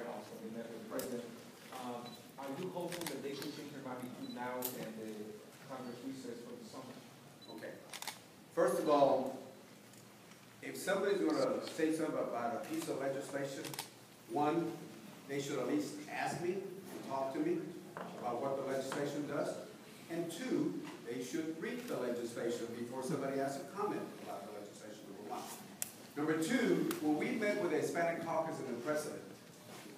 White House when they met with the president. Are you hopeful that they can change their mind between now and the Congress recess for the summer? Okay. First of all, if somebody's going to say something about a piece of legislation, one, they should at least ask me and talk to me about what the legislation does. And two, they should read the legislation before somebody has a comment about the legislation, number one. Number two, when we met with the Hispanic caucus and the president,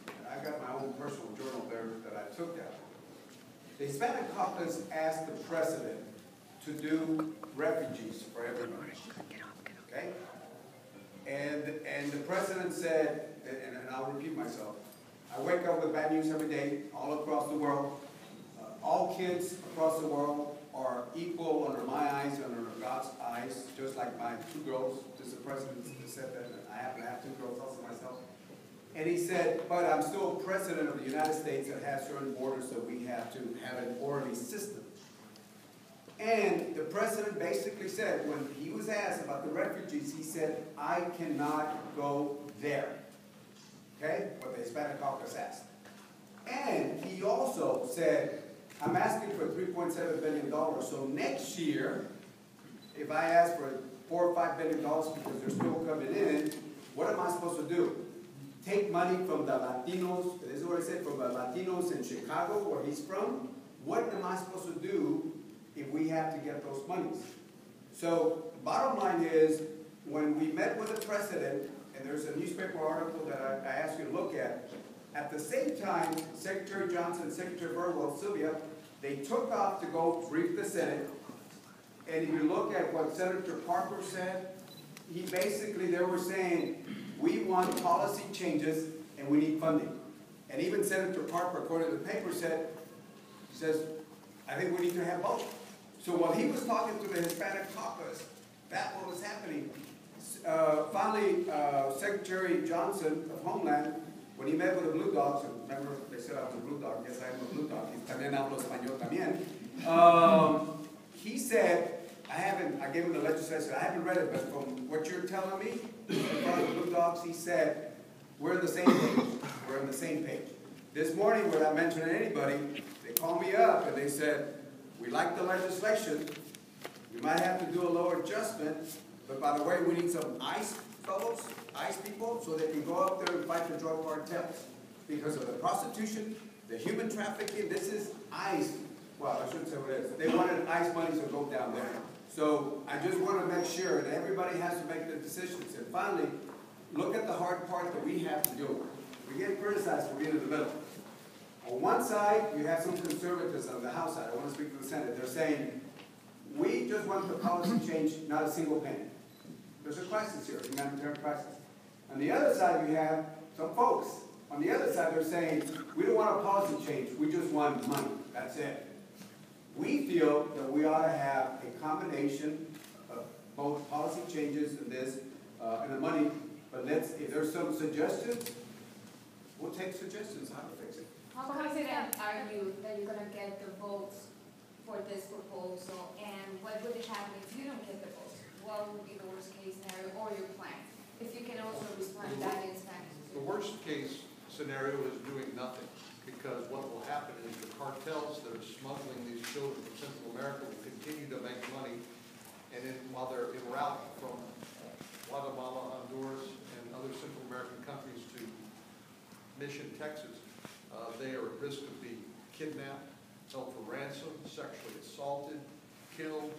and I got my own personal journal there that I took out, the Hispanic caucus asked the president to do refugees for everybody. Okay? And the president said, and I'll repeat myself, I wake up with bad news every day, all across the world. All kids across the world are equal under my eyes and under God's eyes, just like my two girls. Just the president said that, and I happen to have two girls also myself. And he said, but I'm still president of the United States that has certain borders, so we have to have an orderly system. And the president basically said, when he was asked about the refugees, he said, I cannot go there. Okay? What the Hispanic caucus asked. And he also said, I'm asking for $3.7 billion. So next year, if I ask for $4 or $5 billion because they're still coming in, what am I supposed to do? Take money from the Latinos, this is what he said, from the Latinos in Chicago, where he's from? What am I supposed to do if we have to get those monies? So bottom line is, when we met with the president, and there's a newspaper article that I asked you to look at the same time, Secretary Johnson and Secretary Burwell, Sylvia, they took off to go brief the Senate. And if you look at what Senator Parker said, he basically, they were saying, we want policy changes and we need funding. And even Senator Parker, according to the paper, said, he says, I think we need to have both. So while he was talking to the Hispanic caucus, that's what was happening. Finally, Secretary Johnson of Homeland, when he met with the Blue Dogs, and remember they said I was a Blue Dog, yes I am a Blue Dog, también hablo español también. He said, I gave him the legislation, I haven't read it, but from what you're telling me, in front of the Blue Dogs, he said, we're on the same page, we're on the same page. This morning, without mentioning anybody, they called me up and they said, we like the legislation, we might have to do a lower adjustment, but by the way, we need some ICE fellows, ICE people, so they can go up there and fight the drug cartels. Because of the prostitution, the human trafficking, this is ICE. Well, I shouldn't say what it is. They wanted ICE money to go down there. So I just want to make sure that everybody has to make the decisions. And finally, look at the hard part that we have to do. We get criticized for being in the middle. On one side, you have some conservatives on the House side. I want to speak to the Senate. They're saying, we just want the policy change, not a single penny. There's a crisis here, a humanitarian crisis. On the other side, we have some folks. On the other side, they're saying, we don't want a policy change, we just want money. That's it. We feel that we ought to have a combination of both policy changes and this, and the money. But if there's some suggestions, we'll take suggestions how to fix it. How confident are you that you're going to get the votes for this proposal? And what would happen if you don't get the votes? What would be the worst case scenario or your plan? If you can also respond to that in Spanish. The worst case scenario is doing nothing, because what will happen is the cartels that are smuggling these children from Central America will continue to make money, and while they're en route from Guatemala, Honduras, and other Central American countries to Mission, Texas, they are at risk of being kidnapped, held for ransom, sexually assaulted, killed.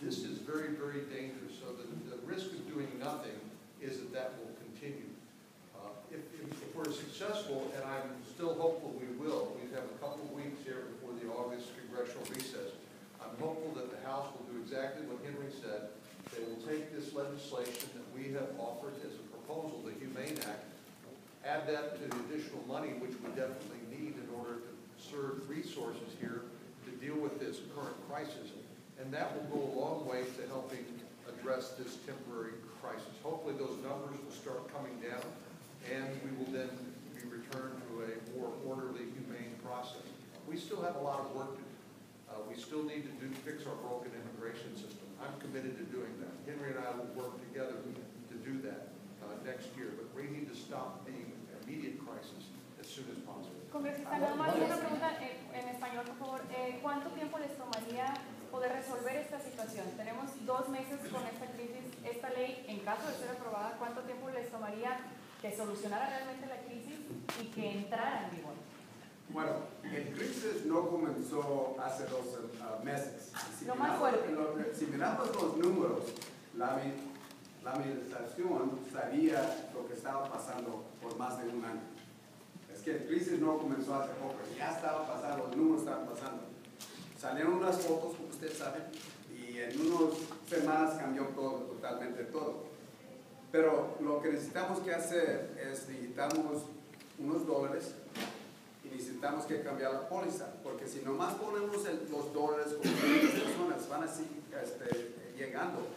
This is very, very dangerous. So the risk of doing nothing is that will continue. If we're successful, and I'm still hopeful we will, we have a couple of weeks here before the August congressional recess, I'm hopeful that the House will do exactly what Henry said. They will take this legislation that we have offered as a proposal, the Humane Act, add that to the additional money which we definitely need in order to serve resources here to deal with this current crisis. And that will go a long way to helping address this temporary crisis. Hopefully those numbers will start coming down, and we will then be returned to a more orderly, humane process. We still have a lot of work to do. We still need to fix our broken immigration system. I'm committed to doing that. Henry and I will work together to do that next year. But we need to stop the immediate crisis as soon as possible. Congresista, nada más una pregunta en español, por favor. ¿Cuánto tiempo les tomaría poder resolver esta situación? Tenemos 2 meses con esta crisis. Esta ley, en caso de ser aprobada, ¿cuánto tiempo les tomaría que solucionara realmente la crisis y que entrara en vigor? Bueno, el crisis no comenzó hace 2 meses. Lo más fuerte. Si miramos los números, la administración sabía lo que estaba pasando por más de un año. Es que el crisis no comenzó hace poco, ya estaba pasando, los números estaban pasando. Salieron unas fotos, como ustedes saben, y en unas semanas cambió todo, totalmente todo. Pero lo que necesitamos que hacer es, necesitamos unos dólares y necesitamos que cambiar la póliza, porque si nomás ponemos los dólares como las personas van así llegando.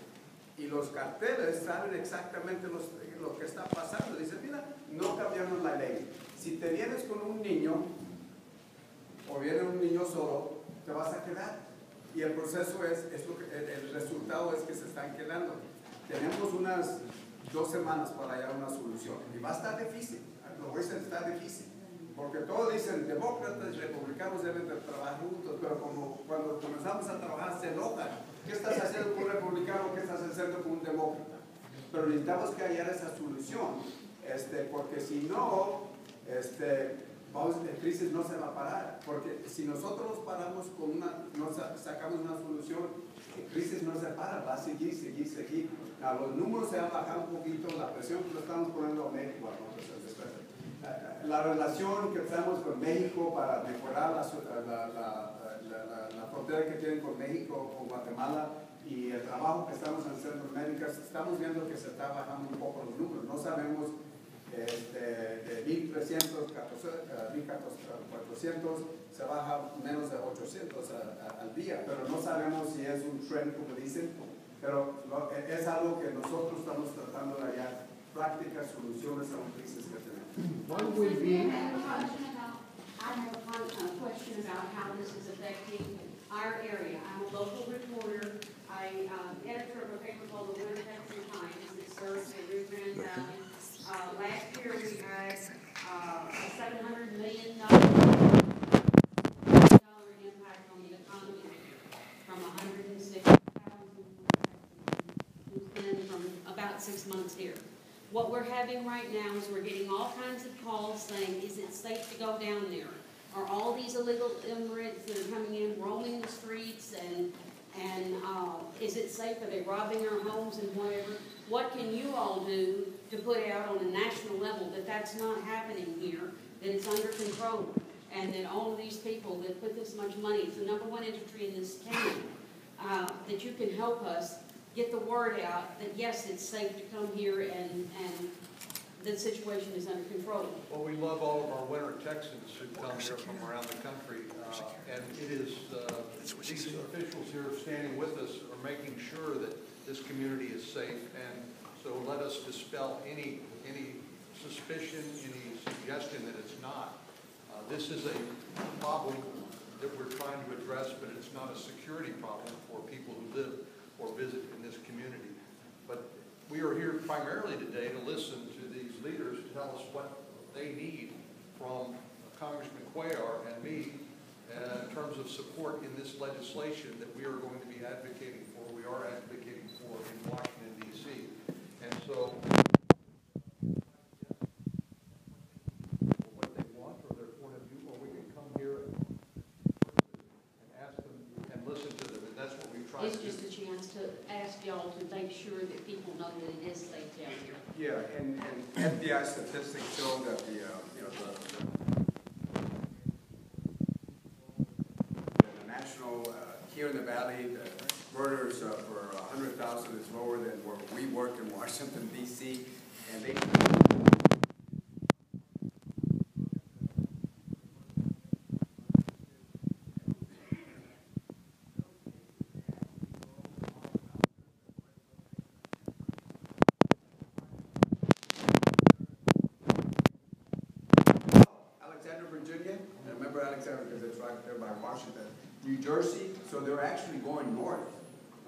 Y los carteles saben exactamente lo que está pasando. Dicen, mira, no cambiamos la ley. Si te vienes con un niño, o viene un niño solo, te vas a quedar. Y el proceso el resultado es que se están quedando. Tenemos unas 2 semanas para hallar una solución. Y va a estar difícil. Lo voy a decir, está difícil. Porque todos dicen, demócratas y republicanos deben de trabajar juntos, pero cuando comenzamos a trabajar se enojan. ¿Qué estás haciendo con un republicano? ¿Qué estás haciendo con un demócrata? Pero necesitamos que hallar esa solución, porque si no, la crisis no se va a parar. Porque si nosotros nos paramos sacamos una solución, la crisis no se para, va a seguir. Los números se han bajado un poquito, la presión que lo estamos poniendo a México. La relación que estamos con México para mejorar la frontera que tienen con México, con Guatemala, y el trabajo que estamos haciendo en América, estamos viendo que se está bajando un poco los números. No sabemos de 1.300 a 1.400 se baja menos de 800 al día, pero no sabemos si es un trend como dicen, pero es algo que nosotros estamos tratando de hallar prácticas, soluciones a una crisis que tenemos. One would be. I have a question about how this is affecting our area. I'm a local reporter. I'm editor of a paper called the Winter Texan Times that serves the Rio Grande Valley. Last year we had a $700 million impact on the economy from 106,000 from about 6 months here. What we're having right now is we're getting all kinds of calls saying, is it safe to go down there? Are all these illegal immigrants that are coming in roaming the streets, and is it safe? Are they robbing our homes and whatever? What can you all do to put out on a national level that that's not happening here, that it's under control, and that all of these people that put this much money, it's the #1 industry in this county, that you can help us get the word out that yes, it's safe to come here and the situation is under control. Well, we love all of our winter Texans who come here from around the country, and it is these officials here standing with us are making sure that this community is safe, and so let us dispel any suspicion, any suggestion that it's not. This is a problem that we're trying to address, but it's not a security problem for people who live or visit in this community. But we are here primarily today to listen to these leaders tell us what they need from Congressman Cuellar and me in terms of support in this legislation that we are going to be advocating for, we are advocating for in Washington, D.C. And so what they want or their point of view, or we can come here and ask them and listen to them, and that's what we try to do. It's just a chance to ask y'all to make sure that people know that it is safe down here. Yeah, and FBI statistics show that the national, here in the valley, the murders for 100,000 is lower than where we work in Washington, D.C., and they... Virginia, I remember Alexander because it's right there by Washington, New Jersey, so they're actually going north,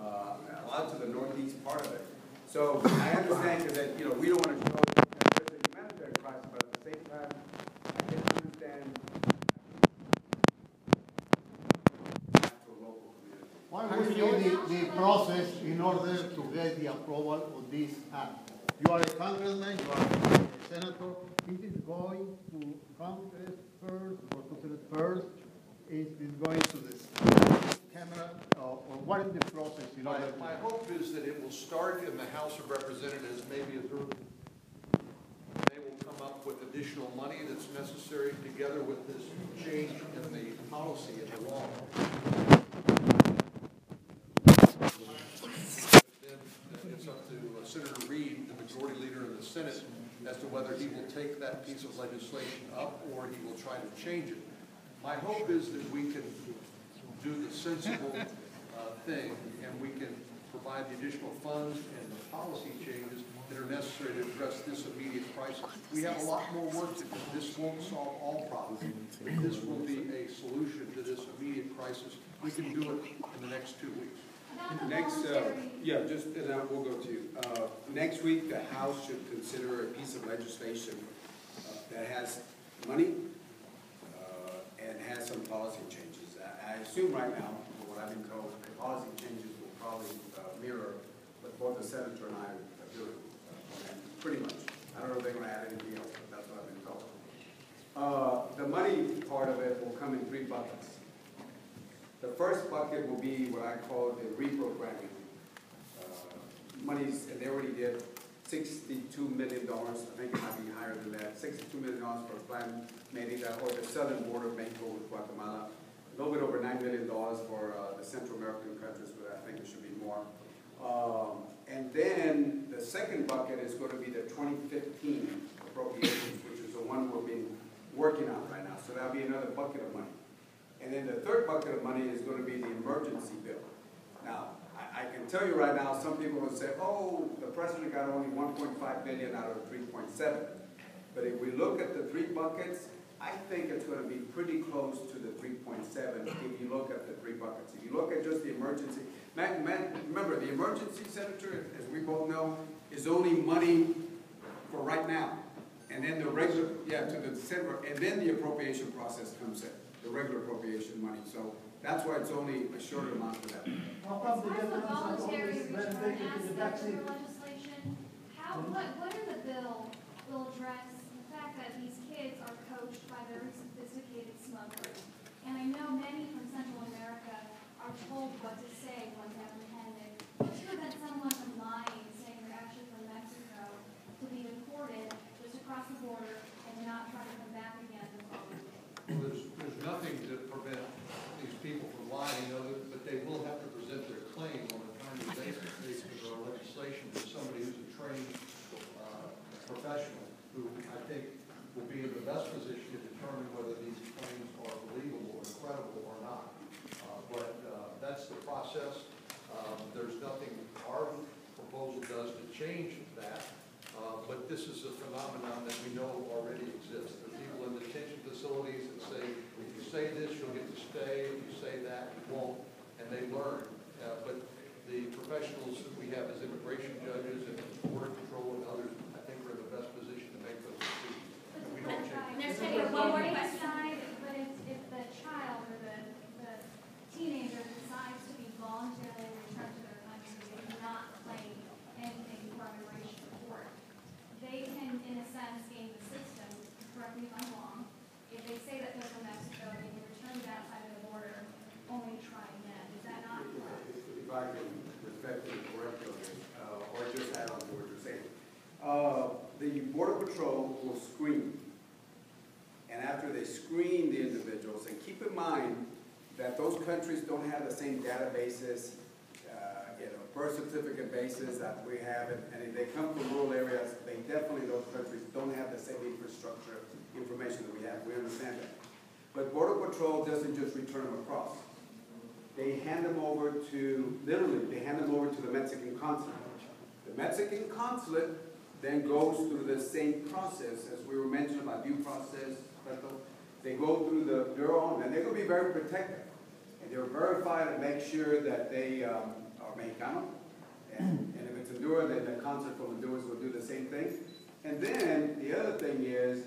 out to the northeast part of it. So I understand because we don't want to show that there's a humanitarian crisis, but at the same time, I get process in order to get the approval of this act. You are a congressman, you are a senator. Is it going to Congress first, or to Senate first? Is it going to the camera, or what is the process in order to? My hope is that it will start in the House of Representatives, maybe as early. They will come up with additional money that's necessary together with this change in the policy and the law. Then it's up to Senator Reid, the majority leader in the Senate, as to whether he will take that piece of legislation up or he will try to change it. My hope is that we can do the sensible thing, and we can provide the additional funds and the policy changes that are necessary to address this immediate crisis. We have a lot more work to do. This won't solve all problems, but this will be a solution to this immediate crisis. We can do it in the next 2 weeks. Next, we'll go to you. Next week, the House should consider a piece of legislation that has money and has some policy changes. I assume right now, from what I've been told, the policy changes will probably mirror what both the senator and I are doing. Pretty much. I don't know if they're going to add anything else, but that's what I've been told. The money part of it will come in 3 buckets. The first bucket will be what I call the reprogramming monies, and they already did $62 million. I think it might be higher than that. $62 million for Plan Merida, or the southern border of Mexico with Guatemala. A little bit over $9 million for the Central American countries, but I think it should be more. And then the second bucket is going to be the 2015 appropriations, which is the one we've been working on right now. So that'll be another bucket of money. And then the third bucket of money is going to be the emergency bill. Now, I can tell you right now, some people will say, oh, the president got only $1.5 billion out of 3.7. But if we look at the 3 buckets, I think it's going to be pretty close to the 3.7 if you look at the 3 buckets. If you look at just the emergency, remember, the emergency, Senator, as we both know, is only money for right now. And then the regular, to the December, and then the appropriation process comes in, the regular appropriation money. So that's why it's only a shorter amount for that. As part of the voluntary return aspect of the legislation, what in the bill will address the fact that these kids are coached by very sophisticated smugglers? And I know many from Central America are told what to say when they're apprehended. What's to prevent someone from lying, saying they're actually from Mexico, to be deported just across the border and not try to come back again the following day? Well, there's nothing to prevent these people from lying, but they will have to present their claim on a timely basis based on our legislation to somebody who's a trained professional who I think will be in the best position to determine whether these claims are believable or credible or not. But that's the process. There's nothing our proposal does to change that, but this is a phenomenon that we know already exists. There are people in detention facilities that say, if you say this, you'll get to stay. If you say that, you won't. And they learn. But the professionals that we have as immigration judges and border control and others, I think we're in the best position to make those decisions. We don't change. But if the child or the teenager decides to be voluntarily returned to their country, they do not claim anything for immigration court, they can, in a sense, game the system. Correct me if I'm wrong. If they say that they're from Mexico, they can return to that side of the border, only try again. Is that not correct? If I can respectfully correct you, or just add on to what you're saying. The Border Patrol will screen. And after they screen the individuals, and keep in mind that those countries don't have the same databases, birth certificate bases that we have, and if they come from rural areas, they definitely, those countries don't have the same infrastructure information that we have. We understand that. But Border Patrol doesn't just return them across. They hand them over to, literally, they hand them over to the Mexican consulate. The Mexican consulate then goes through the same process as we were mentioning about due process. They go through the bureau, and they're going to be very protective. And they're verified and make sure that they are Mexicano. And if it's Honduras, then the consulate from Honduras will do the same thing. And then the other thing is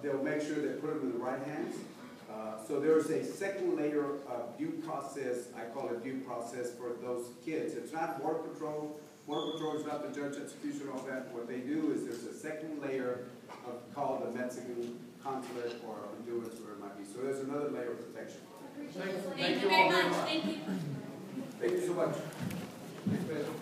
they'll make sure they put them in the right hands. So there's a second layer of due process process, I call it due process for those kids. It's not border control. Border control is not the judge execution, all that. What they do is there's a second layer of called the Mexican consulate or Honduras, where it might be. So there's another layer of protection. Thank you very much. Thank you. Thank you so much. Thanks, Pedro.